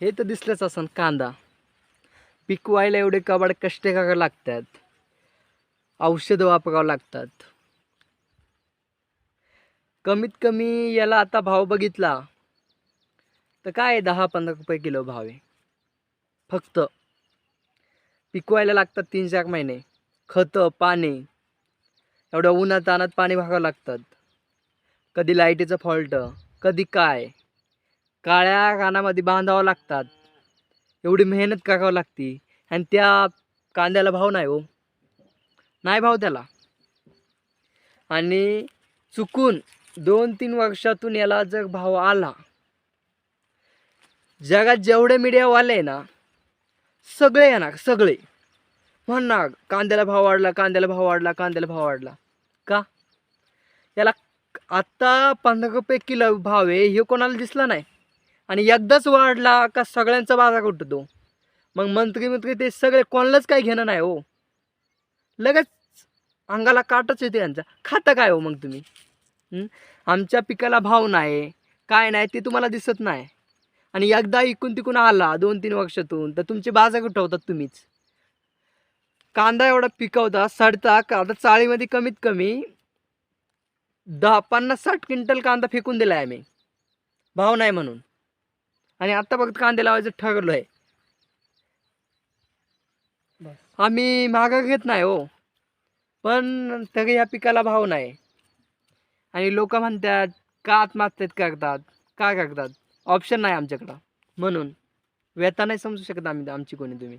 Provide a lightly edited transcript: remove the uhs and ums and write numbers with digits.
हे तर दिसलंच असं कांदा पिकवायला एवढे कबाड कष्ट करावे लागतात, औषधं वापरावं लागतात. कमीत कमी याला आता भाव बघितला तर काय 10-15 रुपये किलो भाव आहे. फक्त पिकवायला लागतात 3-4 महिने, खतं पाणी एवढ्या उन्हात तानात पाणी भरावं लागतात. कधी लाईटीचं फॉल्ट, कधी काय, काळ्या रानामध्ये बांधावं लागतात. एवढी मेहनत करावं लागती आणि त्या कांद्याला भाव नाही हो, नाही भाव त्याला. आणि चुकून 2-3 वर्षातून याला जर भाव आला, जगात जेवढे मीडियावाले आहे ना सगळे येणार, सगळे म्हणणार कांद्याला भाव वाढला, कांद्याला भाव वाढला, कांद्याला भाव वाढला. का? याला आत्ता 15 रुपये किलो भाव आहे हे कोणाला दिसलं नाही. आणि एकदाच वाढला का सगळ्यांचा बाजार उठतो. मग मंत्री ते सगळे कोणालाच काही घेणं नाही हो. लगेच अंगाला काटच येते यांचा. खाता काय हो मग तुम्ही? आमच्या पिकाला भाव नाही, काय नाही ते तुम्हाला दिसत नाही. आणि एकदा इकून तिकून आला 2-3 वर्षातून तर तुमचे बाजार उठवतात तुम्हीच. कांदा एवढा पिकवता सडता, आता चाळीमध्ये कमीत कमी 50-60 क्विंटल कांदा फेकून दिलाय आम्ही, भाव नाही म्हणून. आणि आता फक्त कांदे लावायचं ठरवलं आहे. आम्ही मागं घेत नाही हो, पण तरी या पिकाला भाव नाही. आणि लोक म्हणतात का आत्महत्या करतात, का करतात? ऑप्शन नाही आमच्याकडं, म्हणून व्यथा नाही समजू शकत आम्ही आमची कोणी तुम्ही.